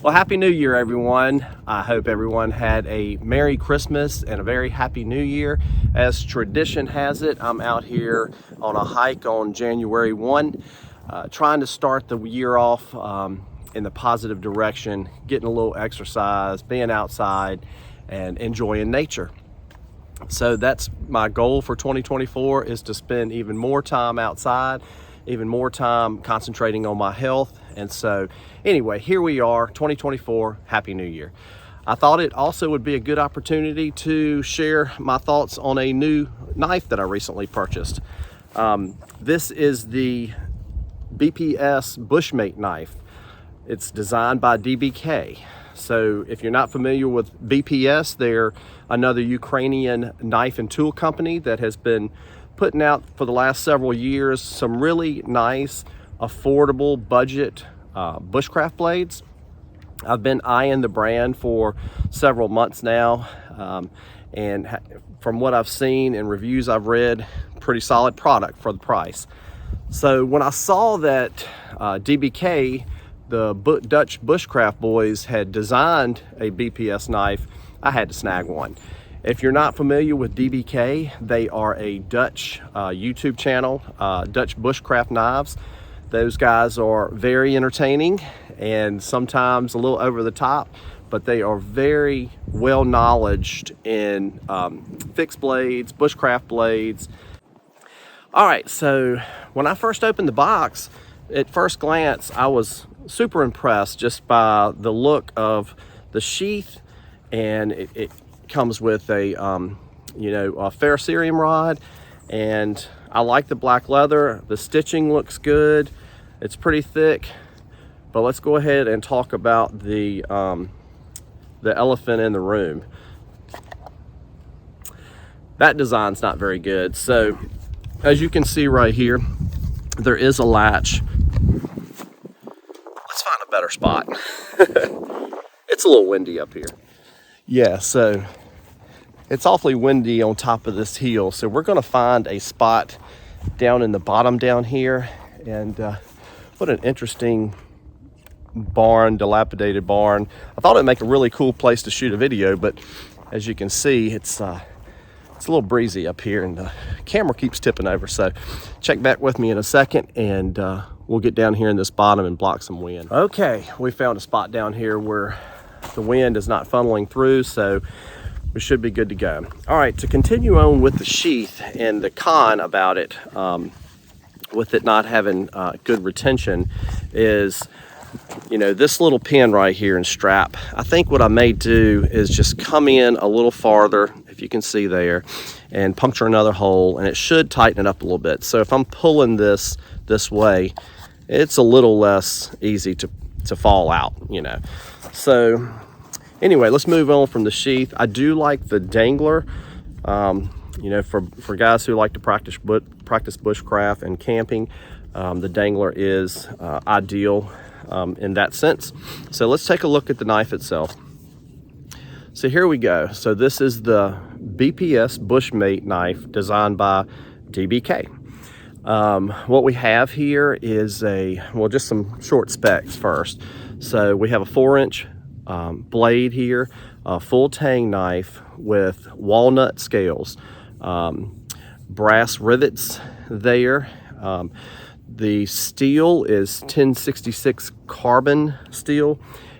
Well, Happy New Year, everyone. I hope everyone had a Merry Christmas and a very Happy New Year. As tradition has it, I'm out here on a hike on January 1, trying to start the year off in the positive direction, getting a little exercise, being outside, and enjoying nature. So that's my goal for 2024, is to spend even more time outside, even more time concentrating on my health. And so anyway, here we are, 2024, Happy New Year. I thought it also would be a good opportunity to share my thoughts on a new knife that I recently purchased. This is the BPS Bushmate knife. It's designed by DBK. So if you're not familiar with BPS, they're another Ukrainian knife and tool company that has been putting out for the last several years some really nice, affordable, budget bushcraft blades. I've been eyeing the brand for several months now, and from what I've seen and reviews I've read, pretty solid product for the price. So when I saw that DBK, the Dutch bushcraft boys, had designed a BPS knife, I had to snag one. If you're not familiar with DBK, they are a Dutch YouTube channel, Dutch bushcraft knives. Those guys are very entertaining and sometimes a little over the top, but they are very well knowledged in fixed blades, bushcraft blades. All right, so when I first opened the box, at first glance, I was super impressed just by the look of the sheath, and it comes with a ferrocerium rod, and I like the black leather. The stitching looks good. It's pretty thick, but let's go ahead and talk about the elephant in the room. That design's not very good. So as you can see right here, there is a latch. Let's find a better spot. It's a little windy up here. Yeah, so it's awfully windy on top of this hill. So we're gonna find a spot down in the bottom down here. And what an interesting barn, dilapidated barn. I thought it'd make a really cool place to shoot a video, but as you can see, it's a little breezy up here and the camera keeps tipping over. So check back with me in a second and we'll get down here in this bottom and block some wind. Okay, we found a spot down here where the wind is not funneling through, so we should be good to go. All right, to continue on with the sheath and the con about it, with it not having good retention, is, this little pin right here and strap. I think what I may do is just come in a little farther, if you can see there, and puncture another hole, and it should tighten it up a little bit. So if I'm pulling this way, it's a little less easy to fall out, So anyway, let's move on from the sheath. I do like the dangler. For guys who like to practice bushcraft and camping, the dangler is ideal in that sense. So let's take a look at the knife itself. So here we go. So this is the BPS Bushmate knife designed by DBK. What we have here is just some short specs first. So we have a 4-inch blade here, a full tang knife with walnut scales, brass rivets there. The steel is 1066 carbon steel,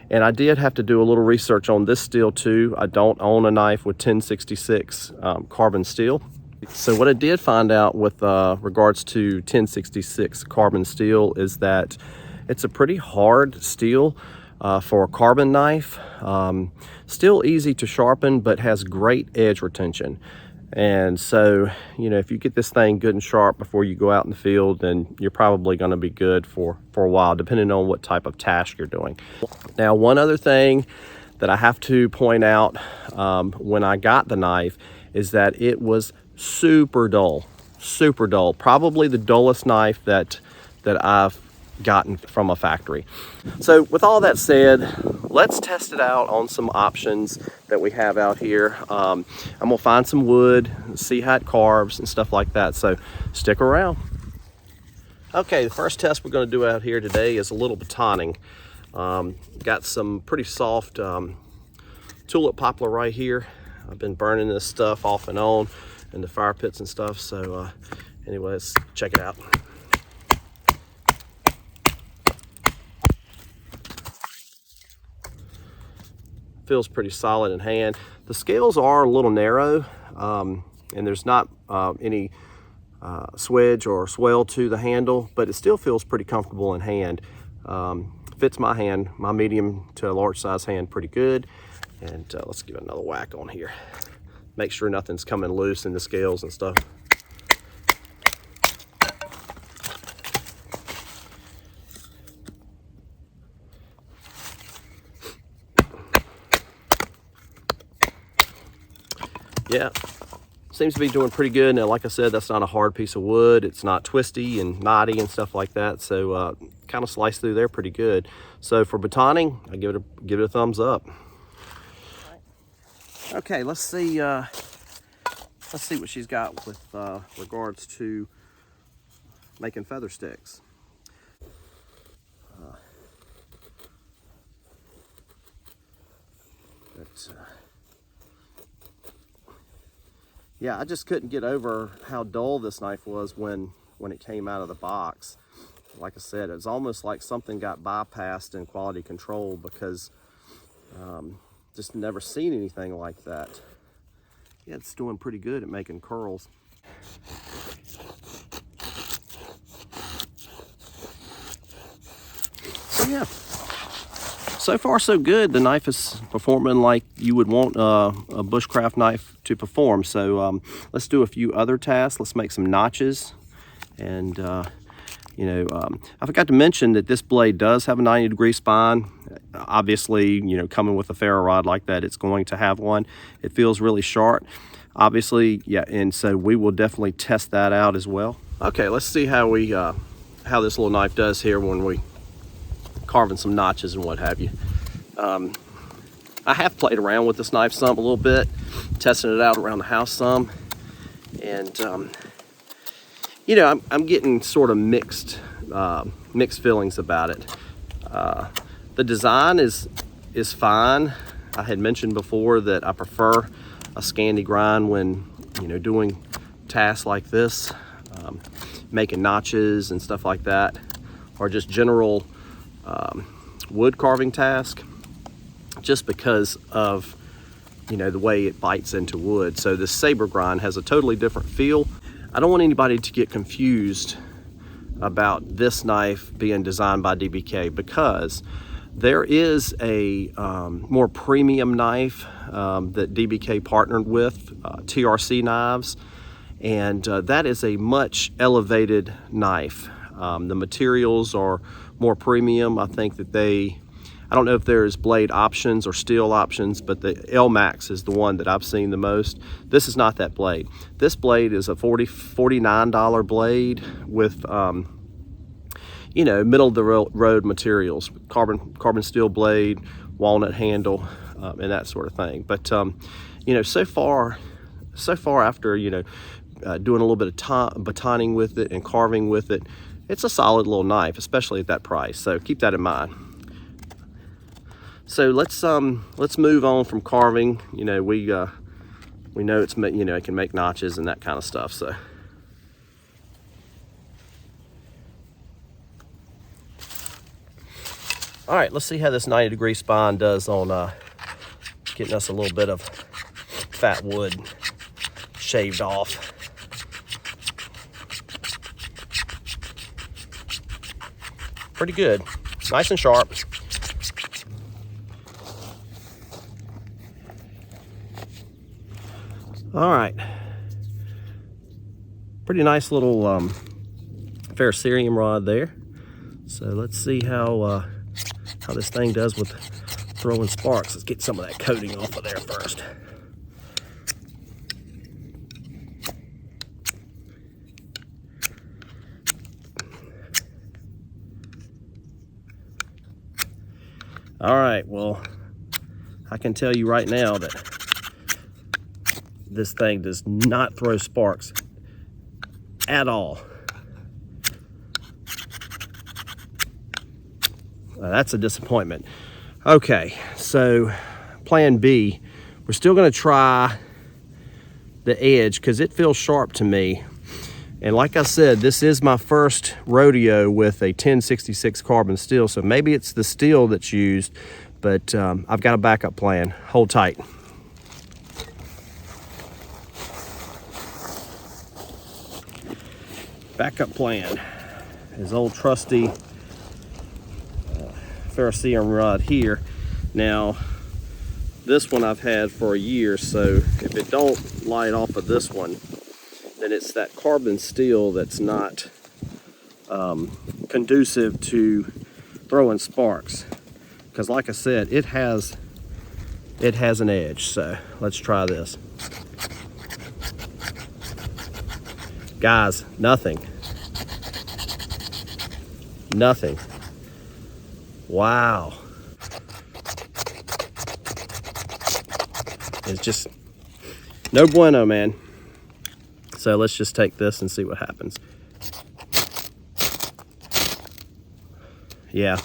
and I did have to do a little research on this steel too. I don't own a knife with 1066 carbon steel. So what I did find out with regards to 1066 carbon steel is that it's a pretty hard steel for a carbon knife. Still easy to sharpen, but has great edge retention. And so, if you get this thing good and sharp before you go out in the field, then you're probably going to be good for a while, depending on what type of task you're doing. Now, one other thing that I have to point out when I got the knife is that it was super dull, probably the dullest knife that I've gotten from a factory. So with all that said, let's test it out on some options that we have out here. I'm gonna find some wood, see how it carves and stuff like that, so stick around. Okay, the first test we're going to do out here today is a little batoning. Got some pretty soft tulip poplar right here. I've been burning this stuff off and on in the fire pits and stuff. So anyway, let's check it out. Feels pretty solid in hand. The scales are a little narrow, and there's not any swedge or swell to the handle, but it still feels pretty comfortable in hand. Fits my hand, my medium to large size hand, pretty good. And let's give it another whack on here. Make sure nothing's coming loose in the scales and stuff. Yeah, seems to be doing pretty good. Now, like I said, that's not a hard piece of wood. It's not twisty and knotty and stuff like that. So kind of sliced through there pretty good. So for batoning, I give it a thumbs up. Okay, let's see what she's got with regards to making feather sticks. Yeah, I just couldn't get over how dull this knife was when it came out of the box. Like I said, it's almost like something got bypassed in quality control, because just never seen anything like that. Yeah, it's doing pretty good at making curls. So yeah, so far so good. The knife is performing like you would want a bushcraft knife to perform. So let's do a few other tasks. Let's make some notches. And I forgot to mention that this blade does have a 90-degree spine. Obviously, coming with a ferro rod like that, it's going to have one. It feels really sharp, obviously. Yeah, and so we will definitely test that out as well. Okay, let's see how how this little knife does here when we carving some notches and what have you. I have played around with this knife some, a little bit, testing it out around the house some, and I'm getting sort of mixed feelings about it. The design is fine. I had mentioned before that I prefer a Scandi grind when doing tasks like this, making notches and stuff like that, or just general wood carving task, just because of the way it bites into wood. So the saber grind has a totally different feel. I don't want anybody to get confused about this knife being designed by DBK, because there is a more premium knife that DBK partnered with, TRC Knives, and that is a much elevated knife. The materials are more premium. I think that I don't know if there's blade options or steel options, but the L-Max is the one that I've seen the most. This is not that blade. This blade is a $49 blade with middle of the road materials, carbon steel blade, walnut handle, and that sort of thing. But so far after doing a little bit of batoning with it and carving with it, it's a solid little knife, especially at that price. So keep that in mind. So let's move on from carving. We know it's it can make notches and that kind of stuff. So all right, let's see how this 90-degree spine does on getting us a little bit of fat wood shaved off. Pretty good, nice and sharp. All right, pretty nice little ferrocerium rod there. So let's see how this thing does with throwing sparks. Let's get some of that coating off of there first. All right, well, I can tell you right now that this thing does not throw sparks at all. That's a disappointment. Okay, so plan B, we're still gonna try the edge because it feels sharp to me. And like I said, this is my first rodeo with a 1066 carbon steel, so maybe it's the steel that's used, but I've got a backup plan. Hold tight. Backup plan is old trusty Ferro rod here. Now, this one I've had for a year, so if it don't light off of this one, then it's that carbon steel that's not conducive to throwing sparks. Because like I said, it has an edge. So let's try this. Guys, nothing. Nothing. Wow. It's just no bueno, man. So let's just take this and see what happens. Yeah.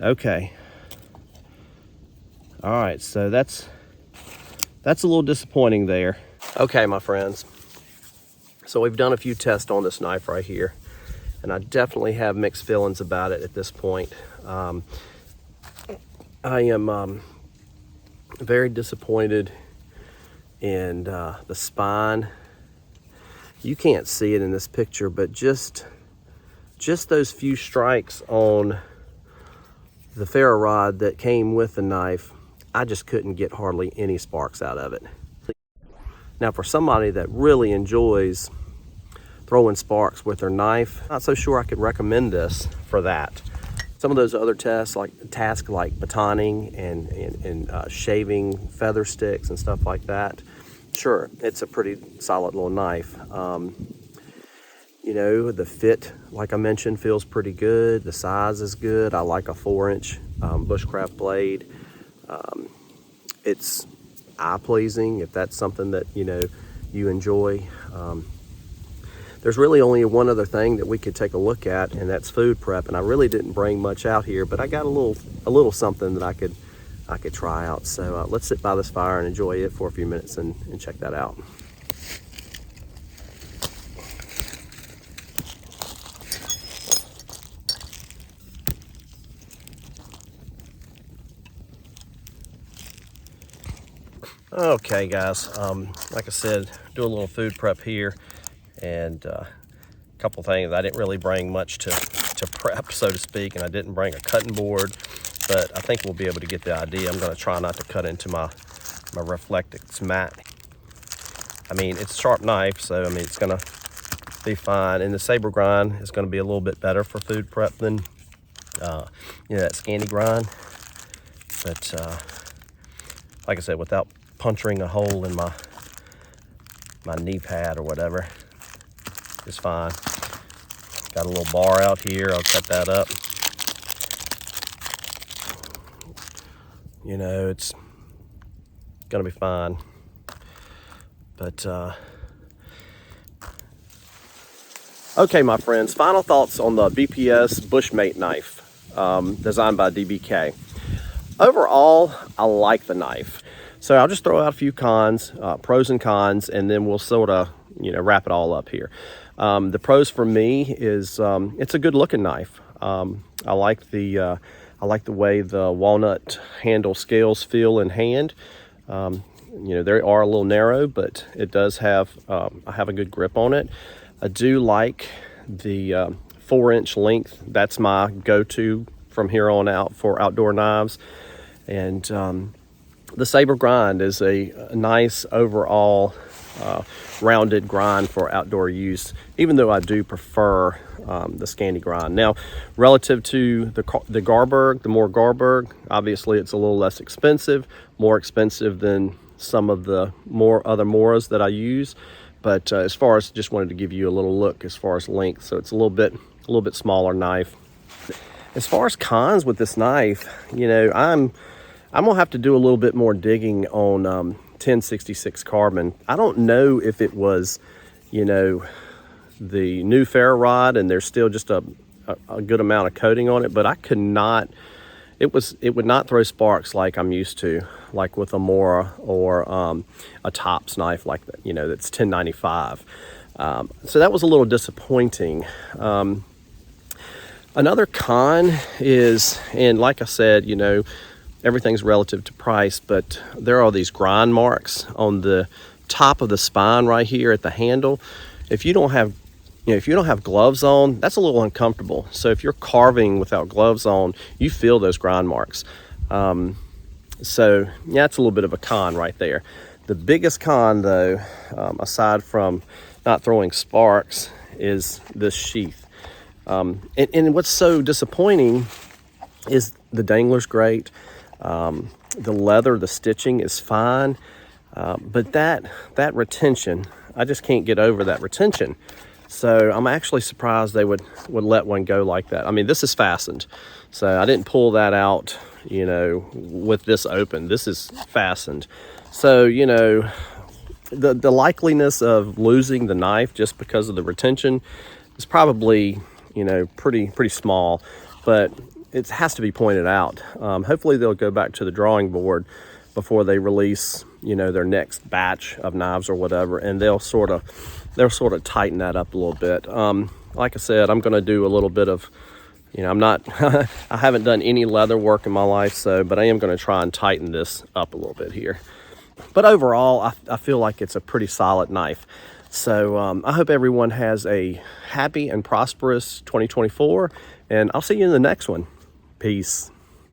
Okay. All right, so that's a little disappointing there. Okay, my friends. So we've done a few tests on this knife right here, and I definitely have mixed feelings about it at this point. I am very disappointed in the spine. You can't see it in this picture, but just those few strikes on the ferro rod that came with the knife, I just couldn't get hardly any sparks out of it. Now, for somebody that really enjoys throwing sparks with their knife, not so sure I could recommend this for that. Some of those other tasks like batoning and shaving feather sticks and stuff like that, sure, it's a pretty solid little knife. You know, the fit, like I mentioned, feels pretty good. The size is good. I like a 4-inch bushcraft blade. It's eye-pleasing if that's something that, you know, you enjoy. There's really only one other thing that we could take a look at, and that's food prep. And I really didn't bring much out here, but I got a little something that I could try out. So let's sit by this fire and enjoy it for a few minutes and check that out. Okay, guys, like I said, do a little food prep here, and a couple things. I didn't really bring much to prep, so to speak, and I didn't bring a cutting board, but I think we'll be able to get the idea. I'm going to try not to cut into my Reflectix mat. I mean, it's a sharp knife, so I mean, it's going to be fine, and the saber grind is going to be a little bit better for food prep than you know, that Scandi grind, but like I said, without puncturing a hole in my knee pad or whatever, it's fine. Got a little bar out here, I'll cut that up. You know, it's gonna be fine. But okay, my friends, final thoughts on the BPS Bushmate knife, designed by DBK. Overall, I like the knife. So I'll just throw out a few cons, pros and cons, and then we'll sort of, you know, wrap it all up here. The pros for me is it's a good looking knife. I like the way the walnut handle scales feel in hand. You know, they are a little narrow, but it does have I have a good grip on it. I do like the 4-inch length. That's my go-to from here on out for outdoor knives. And the saber grind is a nice overall rounded grind for outdoor use, even though I do prefer the Scandi grind. Now, relative to the Garberg, the more Garberg, obviously it's a little less expensive, more expensive than some of the other Moras that I use. But as far as, just wanted to give you a little look as far as length, so it's a little bit smaller knife. As far as cons with this knife, you know, I'm gonna have to do a little bit more digging on 1066 carbon. I don't know if it was, you know, the new ferro rod and there's still just a a good amount of coating on it, but I could not, it would not throw sparks like I'm used to, like with a Mora or a Tops knife like that, you know, that's 1095. So that was a little disappointing. Another con is, and like I said, you know, everything's relative to price, but there are these grind marks on the top of the spine right here at the handle. If you don't have, you know, if you don't have gloves on, that's a little uncomfortable. So if you're carving without gloves on, you feel those grind marks. So yeah, it's a little bit of a con right there. The biggest con though, aside from not throwing sparks, is this sheath. And what's so disappointing is the dangler's great. The leather, the stitching is fine. But that retention, I just can't get over that retention. So I'm actually surprised they would let one go like that. I mean, this is fastened, so I didn't pull that out, you know, with this open. This is fastened. So, you know, the likeliness of losing the knife just because of the retention is probably, you know, pretty small, but it has to be pointed out. Hopefully they'll go back to the drawing board before they release, you know, their next batch of knives or whatever, and they'll sort of tighten that up a little bit. Like I said, I'm going to do a little bit of, you know, I'm not I haven't done any leather work in my life, so but I am going to try and tighten this up a little bit here. But overall, I feel like it's a pretty solid knife. So I hope everyone has a happy and prosperous 2024, and I'll see you in the next one. Peace.